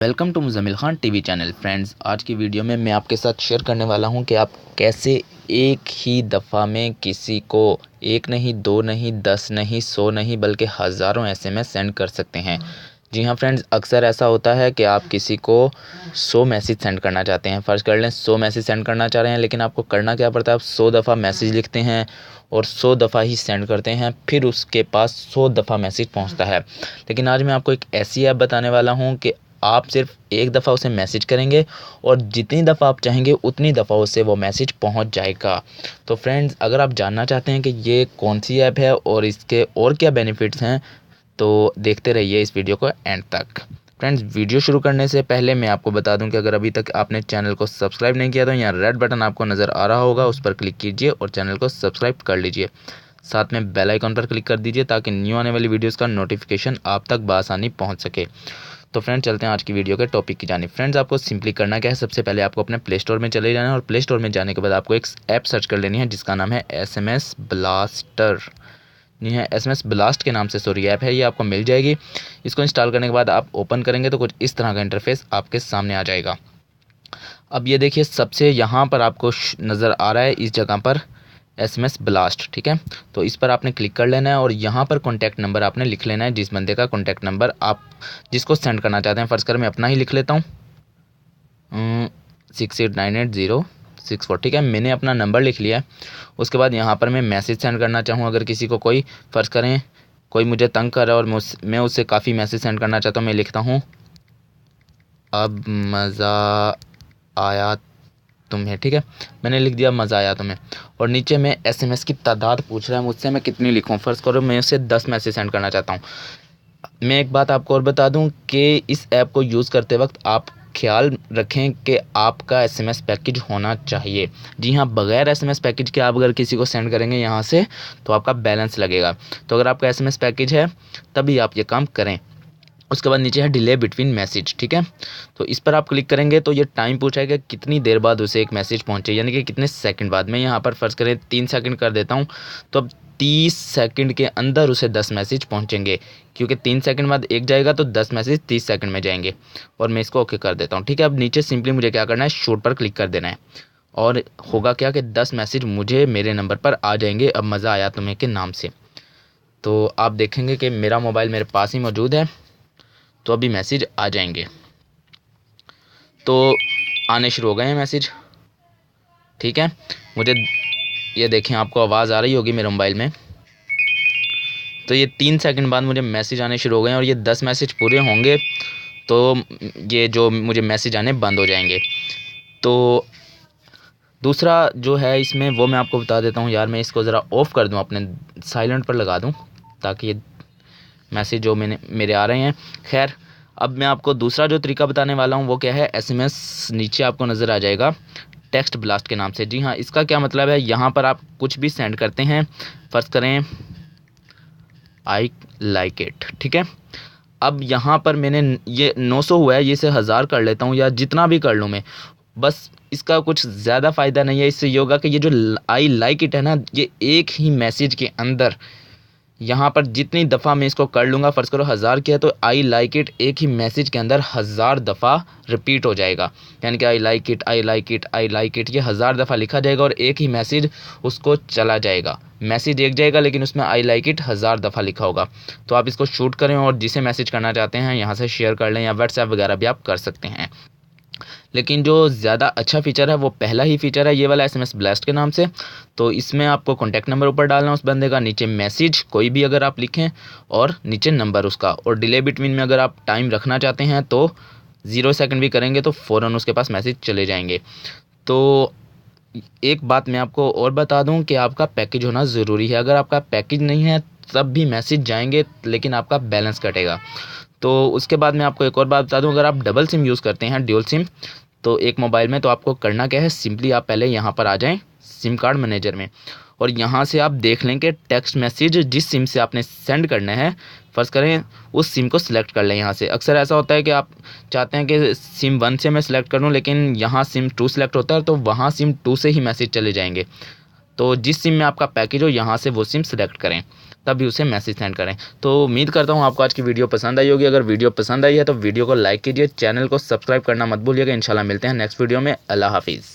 Welcome to Muzammil Khan TV channel. Friends, आज की video में मैं आपके साथ शेयर करने वाला हूं कि आप कैसे एक ही दफ़ा में किसी को एक नहीं, दो नहीं, 10 नहीं, 100 नहीं बल्कि हज़ारों एसएमएस सेंड कर सकते हैं। जी हाँ फ्रेंड्स, अक्सर ऐसा होता है कि आप किसी को 100 मैसेज सेंड करना चाहते हैं। फ़र्ज़ कर लें 100 मैसेज सेंड करना चाह रहे हैं, लेकिन आपको करना क्या पड़ता है, आप 100 दफ़ा मैसेज लिखते हैं और 100 दफ़ा ही सेंड करते हैं, फिर उसके पास 100 दफ़ा मैसेज पहुंचता है। लेकिन आज मैं आपको एक ऐसी ऐप बताने वाला हूं कि आप सिर्फ एक दफ़ा उसे मैसेज करेंगे और जितनी दफ़ा आप चाहेंगे उतनी दफ़ा उसे वो मैसेज पहुंच जाएगा। तो फ्रेंड्स, अगर आप जानना चाहते हैं कि ये कौन सी ऐप है और इसके और क्या बेनिफिट्स हैं, तो देखते रहिए इस वीडियो को एंड तक। फ्रेंड्स, वीडियो शुरू करने से पहले मैं आपको बता दूं कि अगर अभी तक आपने चैनल को सब्सक्राइब नहीं किया तो यहाँ रेड बटन आपको नज़र आ रहा होगा, उस पर क्लिक कीजिए और चैनल को सब्सक्राइब कर लीजिए। साथ में बेल आइकन पर क्लिक कर दीजिए ताकि न्यू आने वाली वीडियोज़ का नोटिफिकेशन आप तक बआसानी पहुँच सके। तो फ्रेंड, चलते हैं आज की वीडियो के टॉपिक की जानिब। फ्रेंड्स, आपको सिंपली करना क्या है, सबसे पहले आपको अपने प्ले स्टोर में चले जाना है और प्ले स्टोर में जाने के बाद आपको एक ऐप सर्च कर लेनी है जिसका नाम है SMS ब्लास्टर। जी है, SMS ब्लास्ट के नाम से ऐप है, ये आपको मिल जाएगी। इसको इंस्टॉल करने के बाद आप ओपन करेंगे तो कुछ इस तरह का इंटरफेस आपके सामने आ जाएगा। अब ये देखिए, सबसे यहाँ पर आपको नज़र आ रहा है इस जगह पर SMS ब्लास्ट, ठीक है। तो इस पर आपने क्लिक कर लेना है और यहाँ पर कॉन्टैक्ट नंबर आपने लिख लेना है, जिस बंदे का कॉन्टैक्ट नंबर आप जिसको सेंड करना चाहते हैं। फ़र्ज़ कर मैं अपना ही लिख लेता हूँ, 689806 ठीक है। मैंने अपना नंबर लिख लिया है। उसके बाद यहाँ पर मैं मैसेज सेंड करना चाहूँ, अगर किसी को कोई फ़र्ज़ करें कोई मुझे तंग कर रहा है और मैं उससे काफ़ी मैसेज सेंड करना चाहता हूँ, मैं लिखता हूँ अब मज़ा आया तुम्हें, ठीक है। मैंने लिख दिया मज़ा आया तुम्हें और नीचे में SMS की तादाद पूछ रहा है मुझसे, मैं कितनी लिखूं। फ़र्ज़ करो मैं उसे 10 मैसेज सेंड करना चाहता हूं। मैं एक बात आपको और बता दूं कि इस ऐप को यूज़ करते वक्त आप ख्याल रखें कि आपका SMS पैकेज होना चाहिए। जी हाँ, बग़ैर SMS पैकेज के आप अगर किसी को सेंड करेंगे यहाँ से तो आपका बैलेंस लगेगा। तो अगर आपका SMS पैकेज है तभी आप ये काम करें। उसके बाद नीचे है डिले बिटवीन मैसेज, ठीक है। तो इस पर आप क्लिक करेंगे तो ये टाइम पूछेगा कितनी देर बाद उसे एक मैसेज पहुंचे, यानी कि कितने सेकंड बाद। मैं यहाँ पर फ़र्ज़ करें 3 सेकंड कर देता हूँ, तो अब 30 सेकंड के अंदर उसे 10 मैसेज पहुंचेंगे, क्योंकि 3 सेकंड बाद एक जाएगा तो 10 मैसेज 30 सेकंड में जाएंगे। और मैं इसको ओके कर देता हूँ, ठीक है। अब नीचे सिंपली मुझे क्या करना है, शूट पर क्लिक कर देना है और होगा क्या कि 10 मैसेज मुझे मेरे नंबर पर आ जाएंगे अब मज़ा आया तुम्हें के नाम से। तो आप देखेंगे कि मेरा मोबाइल मेरे पास ही मौजूद है, तो अभी मैसेज आ जाएंगे। तो आने शुरू हो गए हैं मैसेज, ठीक है। मुझे ये देखें, आपको आवाज़ आ रही होगी मेरे मोबाइल में। तो ये 3 सेकंड बाद मुझे मैसेज आने शुरू हो गए हैं और ये 10 मैसेज पूरे होंगे तो ये जो मुझे मैसेज आने बंद हो जाएंगे। तो दूसरा जो है इसमें वो मैं आपको बता देता हूँ। यार, मैं इसको ज़रा ऑफ़ कर दूँ, अपने साइलेंट पर लगा दूँ ताकि ये मैसेज जो मेरे आ रहे हैं। खैर, अब मैं आपको दूसरा जो तरीका बताने वाला हूँ वो क्या है, SMS नीचे आपको नज़र आ जाएगा टेक्स्ट ब्लास्ट के नाम से। जी हाँ, इसका क्या मतलब है, यहाँ पर आप कुछ भी सेंड करते हैं, फ़र्ज़ करें आई लाइक इट, ठीक है। अब यहाँ पर मैंने ये 900 हुआ है, ये से 1000 कर लेता हूँ या जितना भी कर लूँ मैं, बस इसका कुछ ज़्यादा फ़ायदा नहीं है। इससे ये होगा कि ये जो आई लाइक इट है ना, ये एक ही मैसेज के अंदर यहाँ पर जितनी दफ़ा मैं इसको कर लूँगा, फ़र्ज़ करो 1000 किया तो आई लाइक इट एक ही मैसेज के अंदर 1000 दफ़ा रिपीट हो जाएगा। यानी कि I like it, I like it, I like it, ये 1000 दफ़ा लिखा जाएगा और एक ही मैसेज उसको चला जाएगा। मैसेज एक जाएगा लेकिन उसमें आई लाइक इट 1000 दफ़ा लिखा होगा। तो आप इसको शूट करें और जिसे मैसेज करना चाहते हैं यहाँ से शेयर कर लें या व्हाट्सएप वगैरह भी आप कर सकते हैं। लेकिन जो ज़्यादा अच्छा फ़ीचर है वो पहला ही फ़ीचर है, ये वाला SMS ब्लास्ट के नाम से। तो इसमें आपको कॉन्टैक्ट नंबर ऊपर डालना है उस बंदे का, नीचे मैसेज कोई भी अगर आप लिखें और नीचे नंबर उसका, और डिले बिटवीन में अगर आप टाइम रखना चाहते हैं तो 0 सेकंड भी करेंगे तो फ़ौरन उसके पास मैसेज चले जाएंगे। तो एक बात मैं आपको और बता दूं कि आपका पैकेज होना ज़रूरी है। अगर आपका पैकेज नहीं है तब भी मैसेज जाएंगे लेकिन आपका बैलेंस कटेगा। तो उसके बाद मैं आपको एक और बात बता दूं, अगर आप डबल सिम यूज़ करते हैं, ड्यूल सिम, तो एक मोबाइल में, तो आपको करना क्या है, सिंपली आप पहले यहाँ पर आ जाएं सिम कार्ड मैनेजर में और यहाँ से आप देख लें कि टेक्स्ट मैसेज जिस सिम से आपने सेंड करना है, फ़र्ज़ करें उस सिम को सिलेक्ट कर लें यहाँ से। अक्सर ऐसा होता है कि आप चाहते हैं कि सिम 1 से मैं सिलेक्ट करूँ, लेकिन यहाँ सिम 2 सिलेक्ट होता है तो वहाँ सिम 2 से ही मैसेज चले जाएंगे। तो जिस सिम में आपका पैकेज हो यहाँ से वो सिम सिलेक्ट करें। तब भी उसे मैसेज सेंड करें। तो उम्मीद करता हूँ आपको आज की वीडियो पसंद आई होगी। अगर वीडियो पसंद आई है तो वीडियो को लाइक कीजिए, चैनल को सब्सक्राइब करना मत भूलिएगा। इंशाल्लाह मिलते हैं नेक्स्ट वीडियो में। अल्लाह हाफिज़।